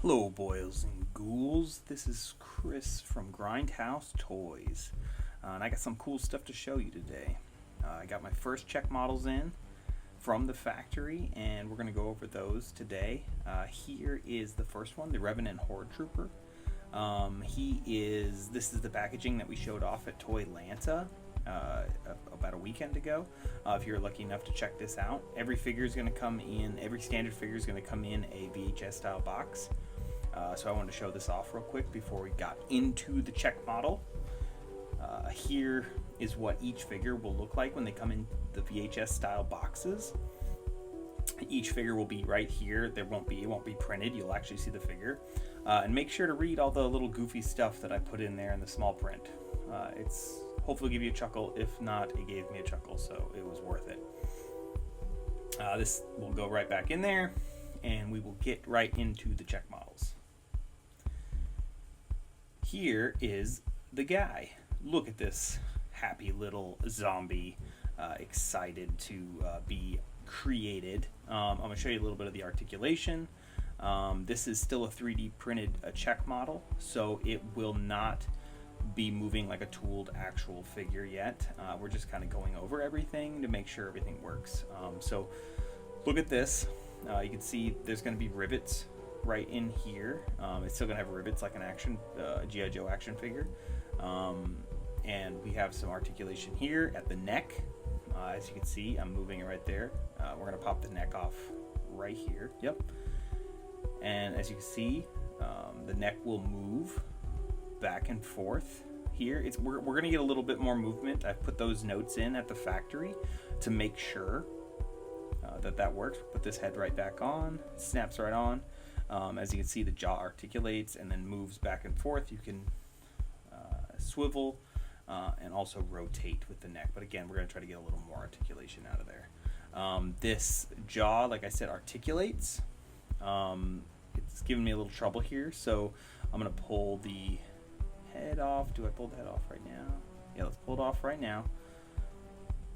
Hello, boys and ghouls. This is Chris from Grindhouse Toys, and I got some cool stuff to show you today. I got my first check models in from the factory, and we're going to go over those today. Here is the first one, the REVENANT H.O.R.D.E. This is the packaging that we showed off at Toylanta about a weekend ago. If you're lucky enough to check this out, every figure is going to come in, every standard figure is going to come in a VHS style box. So I wanted to show this off real quick before we got into the check model. Here is what each figure will look like when they come in the VHS style boxes. Each figure will be right here. It won't be printed. You'll actually see the figure. And make sure to read all the little goofy stuff that I put in there in the small print. It's hopefully give you a chuckle. If not, it gave me a chuckle, so it was worth it. This will go right back in there, and we will get right into the check models. Here is the guy. Look at this happy little zombie, excited to be created. I'm going to show you a little bit of the articulation. This is still a 3D printed check model, so it will not be moving like a tooled actual figure yet. We're just kind of going over everything to make sure everything works. So look at this. You can see there's going to be rivets right in here. It's still going to have rivets like an action G.I. Joe action figure. And we have some articulation here at the neck. As you can see, I'm moving it right there. We're going to pop the neck off right here. Yep. And as you can see, the neck will move back and forth here. We're going to get a little bit more movement. I've put those notes in at the factory to make sure that works. Put this head right back on. Snaps right on. As you can see, the jaw articulates and then moves back and forth. You can swivel and also rotate with the neck. But again, we're going to try to get a little more articulation out of there. This jaw, like I said, articulates. It's giving me a little trouble here, so I'm going to pull the head off. Do I pull the head off right now? Yeah, let's pull it off right now.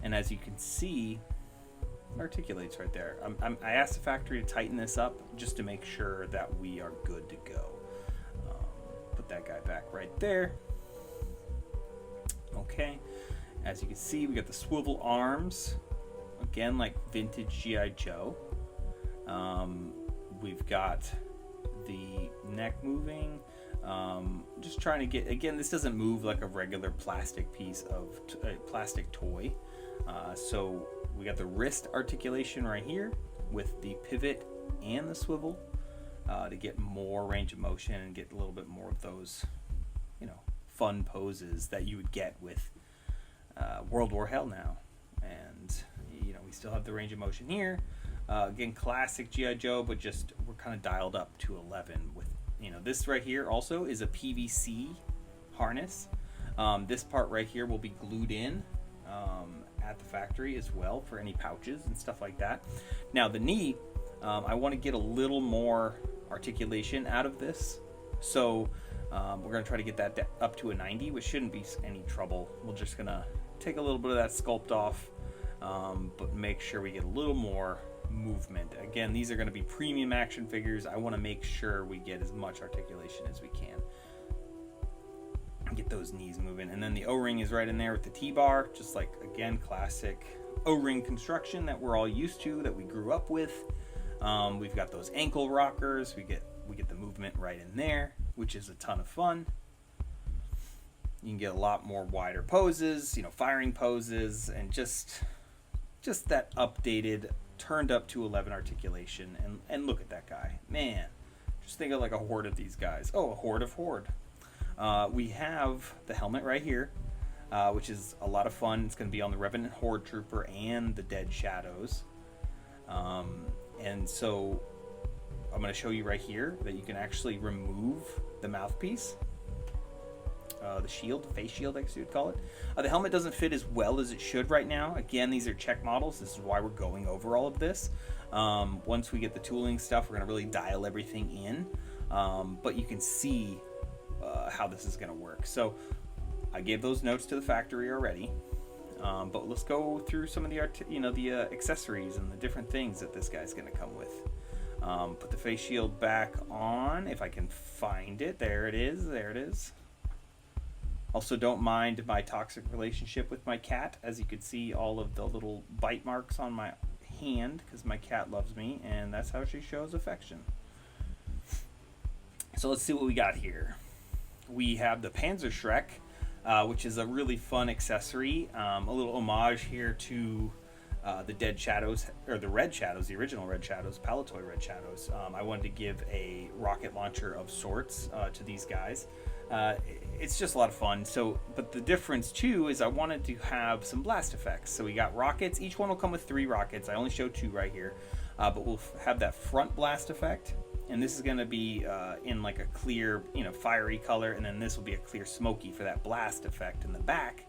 And as you can see, it articulates right there. I asked the factory to tighten this up just to make sure that we are good to go. Put that guy back right there. Okay, as you can see, we got the swivel arms, again like vintage G.I. Joe. We've got the neck moving. Just trying to get, again, this doesn't move like a regular plastic piece of plastic toy. So we got the wrist articulation right here with the pivot and the swivel to get more range of motion and get a little bit more of those, fun poses that you would get with World War Hell now. And we still have the range of motion here. Again, classic G.I. Joe, but just we're kind of dialed up to 11 with this right here also is a PVC harness. This part right here will be glued in at the factory as well for any pouches and stuff like that. Now the knee, I want to get a little more articulation out of this, so we're going to try to get that up to a 90, which shouldn't be any trouble. We're just going to take a little bit of that sculpt off, but make sure we get a little more movement. Again, these are going to be premium action figures. I want to make sure we get as much articulation as we can. Get those knees moving. And then the O-ring is right in there with the T-bar, just like, again, classic O-ring construction that we're all used to, that we grew up with. We've got those ankle rockers. We get the movement right in there, which is a ton of fun. You can get a lot more wider poses, firing poses, and just that updated, turned up to 11 articulation. And look at that guy, man. Just think of like a horde of these guys. Oh, a horde of Horde. We have the helmet right here, which is a lot of fun. It's going to be on the REVENANT H.O.R.D.E. and the Dead Shadows. And so I'm going to show you right here that you can actually remove the mouthpiece, the shield, face shield, I guess you would call it. The helmet doesn't fit as well as it should right now. Again, these are check models. This is why we're going over all of this. Once we get the tooling stuff, we're going to really dial everything in. But you can see how this is going to work. So I gave those notes to the factory already. But let's go through some of the accessories and the different things that this guy's going to come with. Put the face shield back on if I can find it. There it is. There it is. Also, don't mind my toxic relationship with my cat. As you can see, all of the little bite marks on my hand because my cat loves me, and that's how she shows affection. So let's see what we got here. We have the Panzerschreck, which is a really fun accessory. A little homage here to the Dead Shadows, or the Red Shadows, the original Red Shadows, Palitoy Red Shadows. I wanted to give a rocket launcher of sorts to these guys. It's just a lot of fun. So, but the difference too is I wanted to have some blast effects. So we got rockets. Each one will come with 3 rockets. I only show 2 right here, but we'll have that front blast effect. And this is going to be in like a clear, fiery color, and then this will be a clear smoky for that blast effect in the back.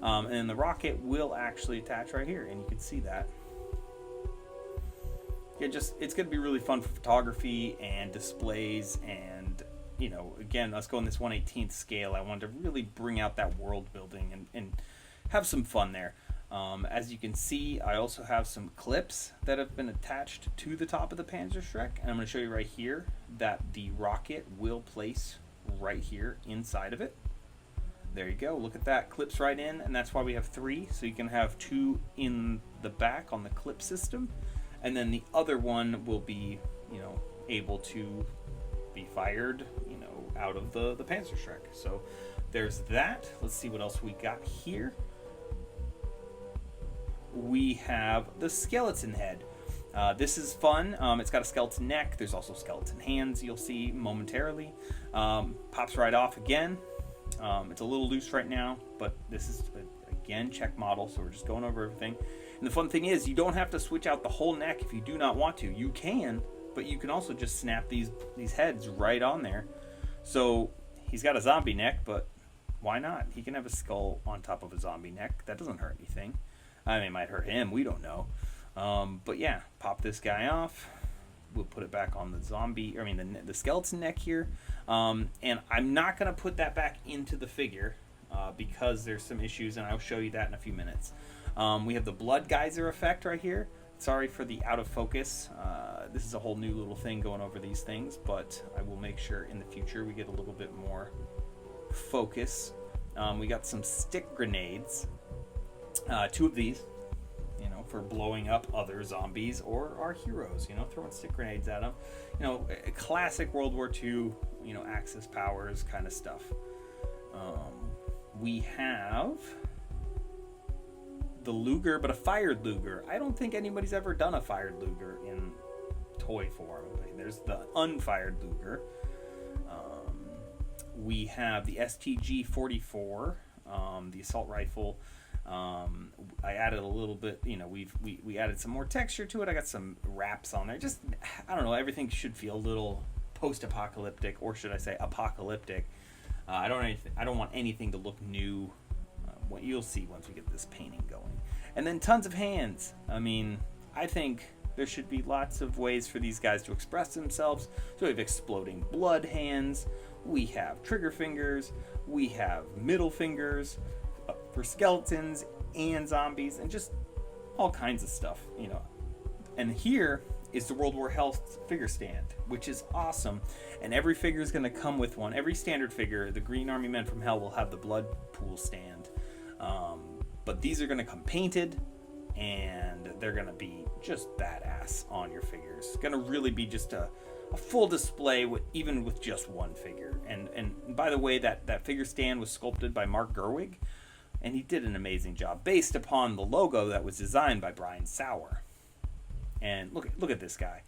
And then the rocket will actually attach right here, and you can see that. It's going to be really fun for photography and displays, and again, let's go in this 1/18th scale. I wanted to really bring out that world building and have some fun there. As you can see, I also have some clips that have been attached to the top of the Panzerschreck, and I'm going to show you right here that the rocket will place right here inside of it. There you go. Look at that. Clips right in, and that's why we have 3. So you can have 2 in the back on the clip system, and then the other one will be, able to be fired, out of the Panzerschreck. So there's that. Let's see what else we got here. We have the skeleton head. This is fun. It's got a skeleton neck. There's also skeleton hands you'll see momentarily. Pops right off again. It's a little loose right now, but this is, again, check model, so we're just going over everything. And the fun thing is, you don't have to switch out the whole neck if you do not want to. You can, but you can also just snap these heads right on there. So he's got a zombie neck, but why not? He can have a skull on top of a zombie neck. That doesn't hurt anything. I mean, it might hurt him. We don't know. But yeah, pop this guy off. We'll put it back on the skeleton neck here. And I'm not going to put that back into the figure because there's some issues, and I'll show you that in a few minutes. We have the blood geyser effect right here. Sorry for the out of focus. This is a whole new little thing going over these things, but I will make sure in the future we get a little bit more focus. We got some stick grenades. 2 of these, for blowing up other zombies or our heroes, throwing stick grenades at them. Classic World War II, Axis powers kind of stuff. We have the Luger, but a fired Luger. I don't think anybody's ever done a fired Luger in toy form. There's the unfired Luger. We have the STG-44, the assault rifle. I added a little bit, we added some more texture to it. I got some wraps on there. Just, I don't know, everything should feel a little post-apocalyptic, or should I say apocalyptic. I don't want anything to look new. What you'll see once we get this painting going. And then tons of hands. I mean, I think there should be lots of ways for these guys to express themselves. So we have exploding blood hands. We have trigger fingers. We have middle fingers for skeletons and zombies, and just all kinds of stuff, And here is the World War Health figure stand, which is awesome. And every figure is going to come with one. Every standard figure, the Green Army Men from Hell, will have the blood pool stand. But these are going to come painted, and they're going to be just badass on your figures. It's going to really be just a full display, even with just one figure. And by the way, that figure stand was sculpted by Mark Gerwig, and he did an amazing job based upon the logo that was designed by Brian Sauer. And look at this guy.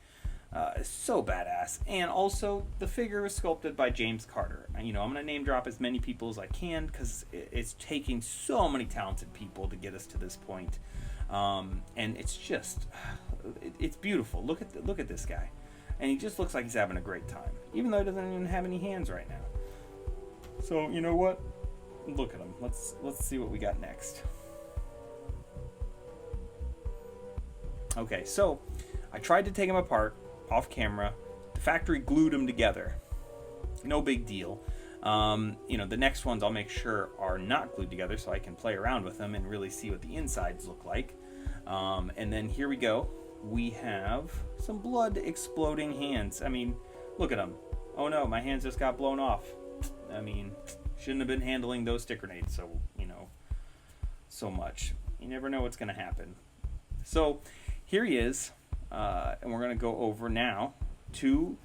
So badass. And also, the figure was sculpted by James Carter. I'm going to name drop as many people as I can because it's taking so many talented people to get us to this point. And it's just, it's beautiful. Look at this guy. And he just looks like he's having a great time, even though he doesn't even have any hands right now. So, you know what? Look at him. Let's see what we got next. Okay, so I tried to take him apart off camera. The factory glued them together. No big deal. The next ones I'll make sure are not glued together so I can play around with them and really see what the insides look like. And then here we go. we have some blood exploding hands. I mean, look at them. Oh no, my hands just got blown off. I mean, shouldn't have been handling those stick grenades so, so much. You never know what's going to happen. So here he is, and we're going to go over now to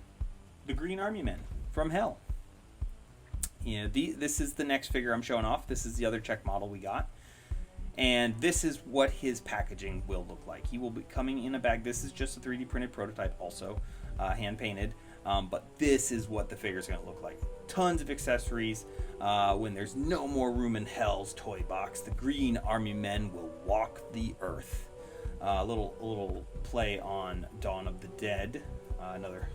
the Green Army Men from Hell. This is the next figure I'm showing off. This is the other Czech model we got. And this is what his packaging will look like. He will be coming in a bag. This is just a 3D printed prototype also, hand painted. But this is what the figure is going to look like. Tons of accessories. When there's no more room in Hell's toy box, the Green Army Men will walk the earth. A little play on Dawn of the Dead, another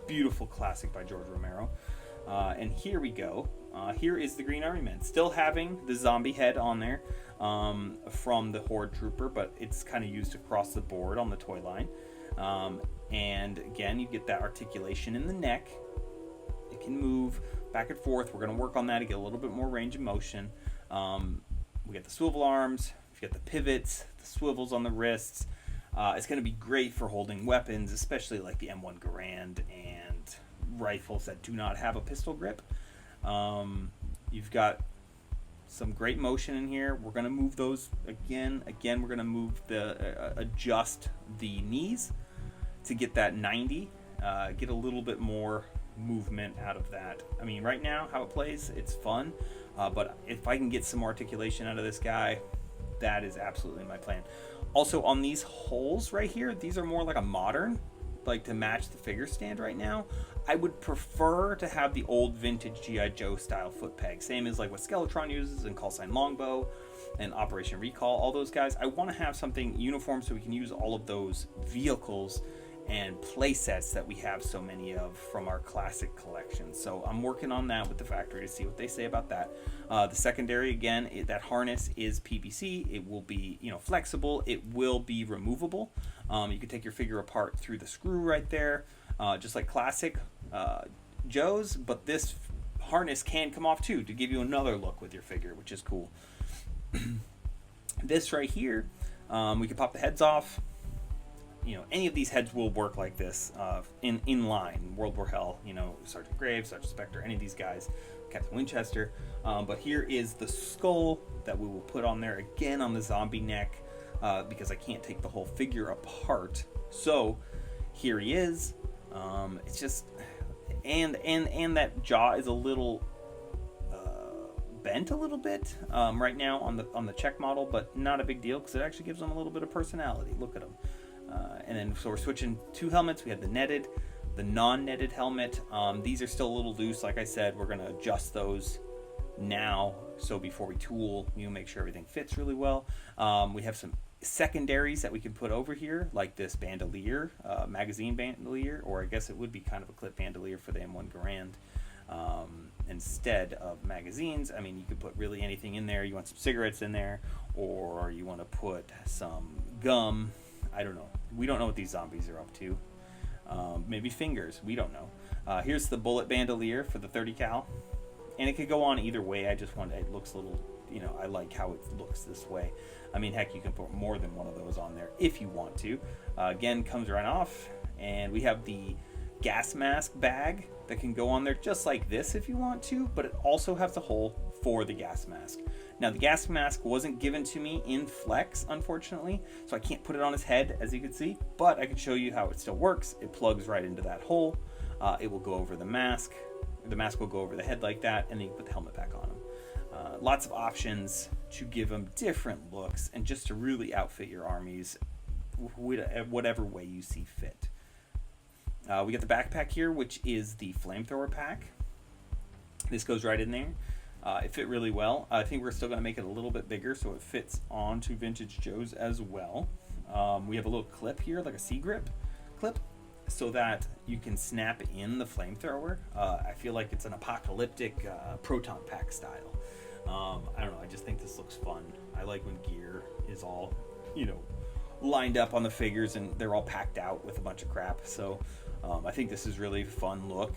beautiful classic by George Romero. And here we go. Here is the Green Army Men, still having the zombie head on there from the Horde Trooper, but it's kind of used across the board on the toy line. And again, you get that articulation in the neck. It can move back and forth. We're going to work on that to get a little bit more range of motion. We get the swivel arms, you get the pivots, the swivels on the wrists. It's going to be great for holding weapons, especially like the M1 Garand and rifles that do not have a pistol grip. You've got some great motion in here. We're going to move those again. We're going to move adjust the knees to get that 90, get a little bit more movement out of that. I mean, right now, how it plays, it's fun, but if I can get some articulation out of this guy, that is absolutely my plan. Also, on these holes right here, these are more like a modern, like to match the figure stand right now. I would prefer to have the old vintage G.I. Joe style foot peg, same as like what Skeletron uses in Call Sign Longbow and Operation Recall, all those guys. I want to have something uniform so we can use all of those vehicles and play sets that we have so many of from our classic collection. So I'm working on that with the factory to see what they say about that. The secondary, again, that harness is PVC. It will be, flexible. It will be removable. You can take your figure apart through the screw right there, just like classic Joe's, but this harness can come off too to give you another look with your figure, which is cool. This right here, we can pop the heads off. Any of these heads will work like this in line. World War Hell, Sergeant Graves, Sergeant Spectre, any of these guys, Captain Winchester. But here is the skull that we will put on there again on the zombie neck because I can't take the whole figure apart. So here he is. It's just, and that jaw is a little bent a little bit right now on the Czech model, but not a big deal because it actually gives them a little bit of personality. Look at them. And then, so we're switching two helmets. We have the netted, the non-netted helmet. These are still a little loose. Like I said, we're going to adjust those now. So before we tool, make sure everything fits really well. We have some secondaries that we can put over here, like this bandolier, magazine bandolier, or I guess it would be kind of a clip bandolier for the M1 Garand. Instead of magazines, I mean, you could put really anything in there. You want some cigarettes in there, or you want to put some gum. I don't know. We don't know what these zombies are up to. Maybe fingers. We don't know. Here's the bullet bandolier for the 30 cal. And it could go on either way. I just want it looks a little, I like how it looks this way. I mean, heck, you can put more than one of those on there if you want to. Again, comes right off. And we have the gas mask bag that can go on there just like this if you want to. But it also has a hole for the gas mask. Now, the gas mask wasn't given to me in Flex, unfortunately, so I can't put it on his head, as you can see, but I can show you how it still works. It plugs right into that hole. It will go over the mask. The mask will go over the head like that, and then you put the helmet back on him. Lots of options to give them different looks and just to really outfit your armies whatever way you see fit. We got the backpack here, which is the flamethrower pack. This goes right in there. It fit really well. I think we're still going to make it a little bit bigger so it fits onto Vintage Joe's as well. We have a little clip here, like a C-grip clip, so that you can snap in the flamethrower. I feel like it's an apocalyptic proton pack style. I don't know, I just think this looks fun. I like when gear is all, lined up on the figures and they're all packed out with a bunch of crap. So I think this is really fun look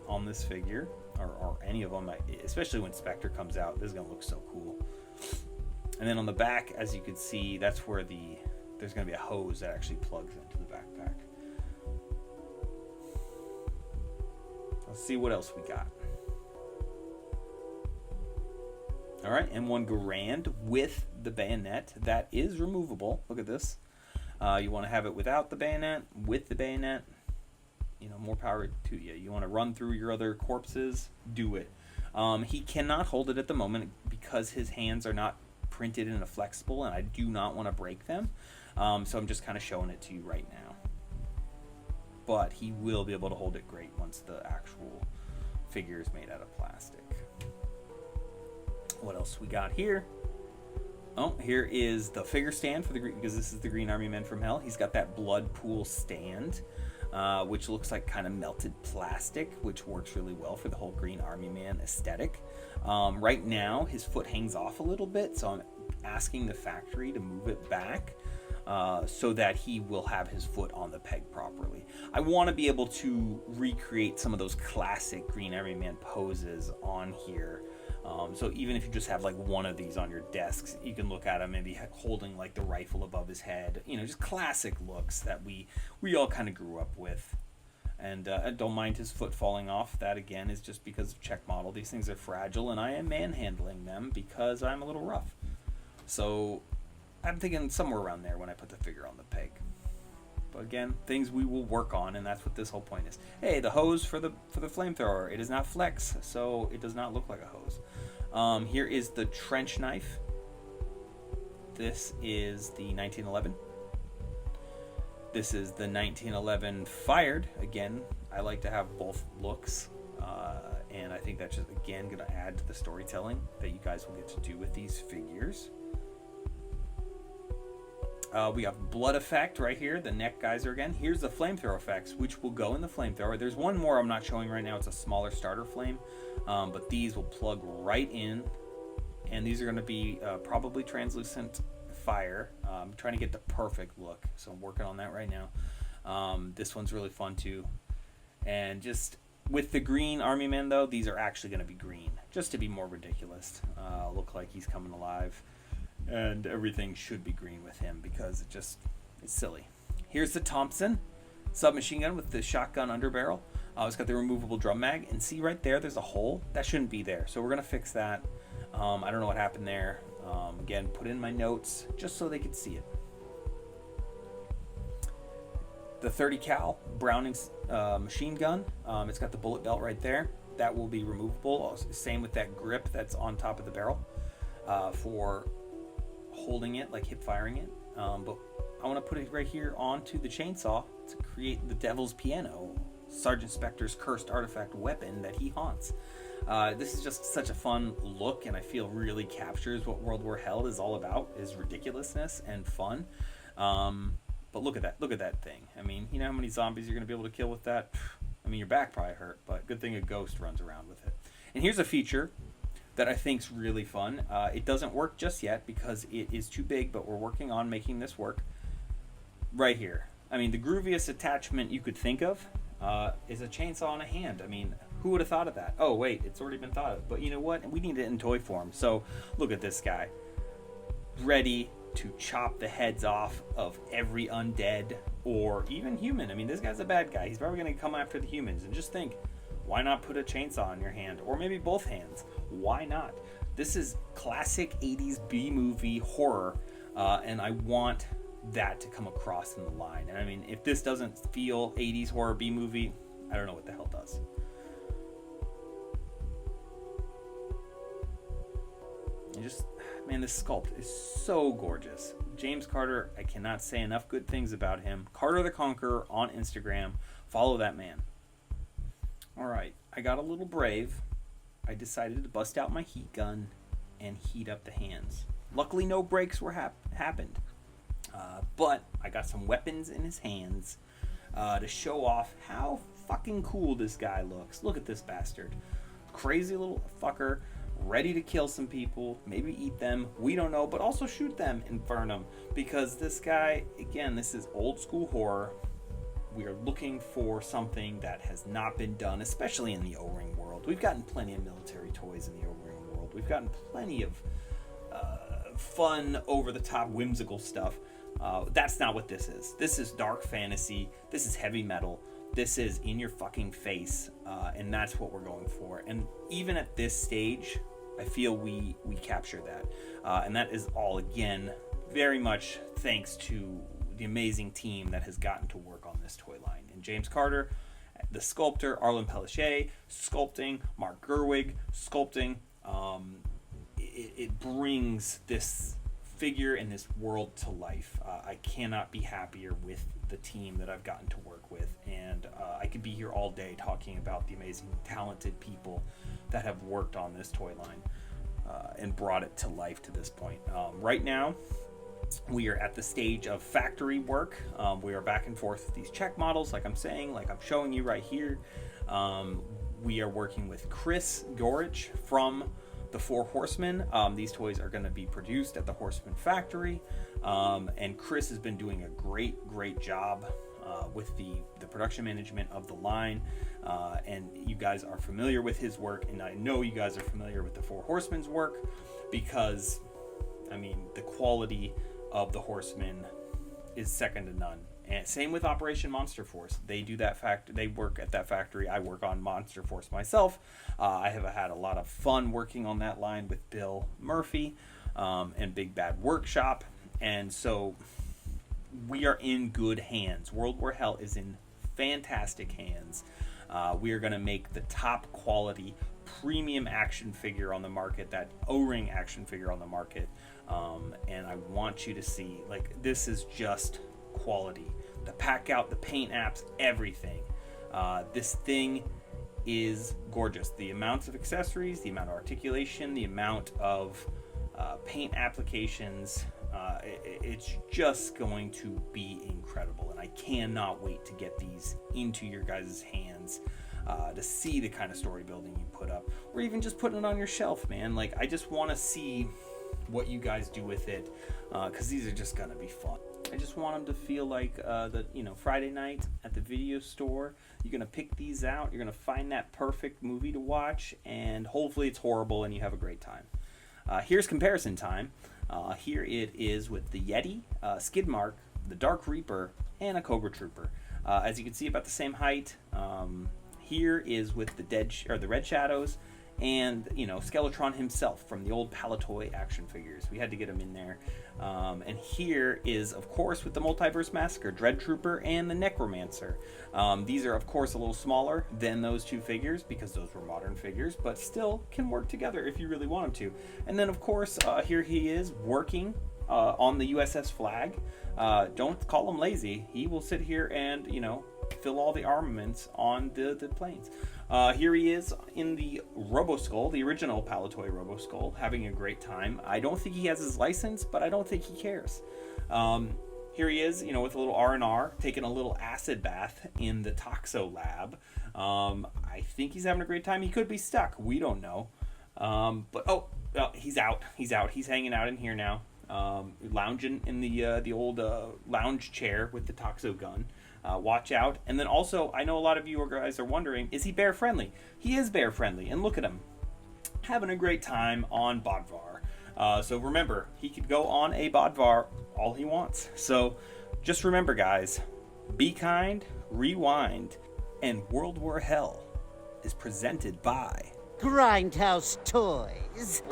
on this figure. Or any of them, especially when Spectre comes out. This is going to look so cool. And then on the back, as you can see, that's where the there's going to be a hose that actually plugs into the backpack. Let's see what else we got. All right, and one Garand with the bayonet that is removable. Look at this. You want to have it without the bayonet, with the bayonet. You know, more power to you. You want to run through your other corpses, do it. He cannot hold it at the moment because his hands are not printed in a flexible, and I do not want to break them. So I'm just kind of showing it to you right now. But he will be able to hold it great once the actual figure is made out of plastic. What else we got here? Oh, here is the figure stand for the green, because this is the Green Army Man from Hell. He's got that blood pool stand, which looks like kind of melted plastic, which works really well for the whole Green Army Man aesthetic. Right now, his foot hangs off a little bit, so I'm asking the factory to move it back so that he will have his foot on the peg properly. I want to be able to recreate some of those classic Green Army Man poses on here. So even if you just have like one of these on your desks, you can look at him maybe holding like the rifle above his head. You know, just classic looks that we all kind of grew up with. And I don't mind his foot falling off. That again is just because of check model. These things are fragile, and I am manhandling them because I'm a little rough. So I'm thinking somewhere around there when I put the figure on the peg. But again, things we will work on, and that's what this whole point is. Hey, the hose for the flamethrower, it is not flex, so it does not look like a hose. Here is the trench knife. This is the 1911. This is the 1911 fired. Again, I like to have both looks, and I think that's just, again, going to add to the storytelling that you guys will get to do with these figures. We have blood effect right here, the neck geyser again. Here's the flamethrower effects, which will go in the flamethrower. There's one more I'm not showing right now. It's a smaller starter flame, but these will plug right in, and these are going to be probably translucent fire. I'm trying to get the perfect look, so I'm working on that right now. This one's really fun too. And just with the Green Army Man, though, these are actually going to be green, just to be more ridiculous. Look like he's coming alive. And everything should be green with him because it's silly. Here's the Thompson submachine gun with the shotgun underbarrel. It's got the removable drum mag, and see right there's a hole that shouldn't be there, so we're gonna fix that. I don't know what happened there. Again, put in my notes just so they could see it. The 30 cal Browning machine gun. It's got the bullet belt right there. That will be removable. Same with that grip that's on top of the barrel for holding it, like hip firing it, but I want to put it right here onto the chainsaw to create the Devil's Piano, Sergeant Spectre's cursed artifact weapon that he haunts. This is just such a fun look, and I feel really captures what World War Hell is all about, is ridiculousness and fun. But look at that thing. I mean, you know how many zombies you're going to be able to kill with that? I mean, your back probably hurt, but good thing a ghost runs around with it. And here's a feature that I think's really fun. It doesn't work just yet because it is too big, but we're working on making this work. Right here. I mean, the grooviest attachment you could think of is a chainsaw in a hand. I mean, who would have thought of that? Oh, wait, it's already been thought of. But you know what? We need it in toy form. So look at this guy. Ready to chop the heads off of every undead or even human. I mean, this guy's a bad guy. He's probably going to come after the humans. And just think, why not put a chainsaw in your hand? Or maybe both hands. Why not? This is classic 80s B-movie horror, and I want that to come across in the line. And I mean, if this doesn't feel 80s horror B-movie, I don't know what the hell does. And just, man, this sculpt is so gorgeous. James Carter, I cannot say enough good things about him. Carter the Conqueror on Instagram. Follow that man. Alright, I got a little brave. I decided to bust out my heat gun and heat up the hands. Luckily, no breaks were happened. But I got some weapons in his hands to show off how fucking cool this guy looks. Look at this bastard. Crazy little fucker, ready to kill some people, maybe eat them, we don't know, but also shoot them and burn them. Because this guy, again, this is old school horror. We are looking for something that has not been done, especially in the O-ring world. We've gotten plenty of military toys in the O-ring world. We've gotten plenty of fun, over-the-top, whimsical stuff. That's not what this is. This is dark fantasy. This is heavy metal. This is in your fucking face, and that's what we're going for. And even at this stage, I feel we capture that. And that is all, again, very much thanks to the amazing team that has gotten to work on this toy line. And James Carter, the sculptor, Arlen Pellissier, sculpting, Mark Gerwig, sculpting. It brings this figure and this world to life. I cannot be happier with the team that I've gotten to work with, and I could be here all day talking about the amazing, talented people that have worked on this toy line and brought it to life to this point. Right now, we are at the stage of factory work. We are back and forth with these check models, like I'm saying, like I'm showing you right here. We are working with Chris Gorich from the Four Horsemen. These toys are going to be produced at the Horseman factory, and Chris has been doing a great job with the production management of the line, and you guys are familiar with his work, and I know you guys are familiar with the Four Horsemen's work, because I mean the quality of the Horsemen is second to none. And same with Operation Monster Force. They do that they work at that factory. I work on Monster Force myself. I have had a lot of fun working on that line with Bill Murphy and Big Bad Workshop. And so we are in good hands. World War Hell is in fantastic hands. We are going to make the top quality premium action figure on the market, that O-ring action figure on the market. And I want you to see, like, this is just quality. The pack out, the paint apps, everything. This thing is gorgeous. The amounts of accessories, the amount of articulation, the amount of paint applications, it's just going to be incredible. And I cannot wait to get these into your guys' hands, to see the kind of story building you put up, or even just putting it on your shelf, man. Like, I just want to see what you guys do with it, because these are just gonna be fun. I just want them to feel like Friday night at the video store, you're gonna pick these out, you're gonna find that perfect movie to watch, and hopefully it's horrible and you have a great time. Here's comparison time. Here it is with the Yeti, Skidmark, the Dark Reaper, and a Cobra Trooper. As you can see, about the same height. Here is with the Red Shadows, and Skeletron himself from the old Palatoy action figures. We had to get him in there. And here is, of course, with the Multiverse Massacre, Dread Trooper and the Necromancer. These are, of course, a little smaller than those two figures because those were modern figures, but still can work together if you really want them to. And then, of course, here he is working on the USS Flag. Don't call him lazy. He will sit here and, fill all the armaments on the planes. Here he is in the Roboskull, the original Palatoy Roboskull, having a great time. I don't think he has his license, but I don't think he cares. Here he is, with a little R&R, taking a little acid bath in the Toxo lab. I think he's having a great time. He could be stuck. We don't know. He's out. He's hanging out in here now, lounging in the old lounge chair with the Toxo gun. Watch out. And then also, I know a lot of you guys are wondering, is he bear friendly? He is bear friendly, and look at him, having a great time on Bodvar. So remember, he could go on a Bodvar all he wants. So just remember, guys, be kind, rewind, and World War Hell is presented by Grindhouse Toys.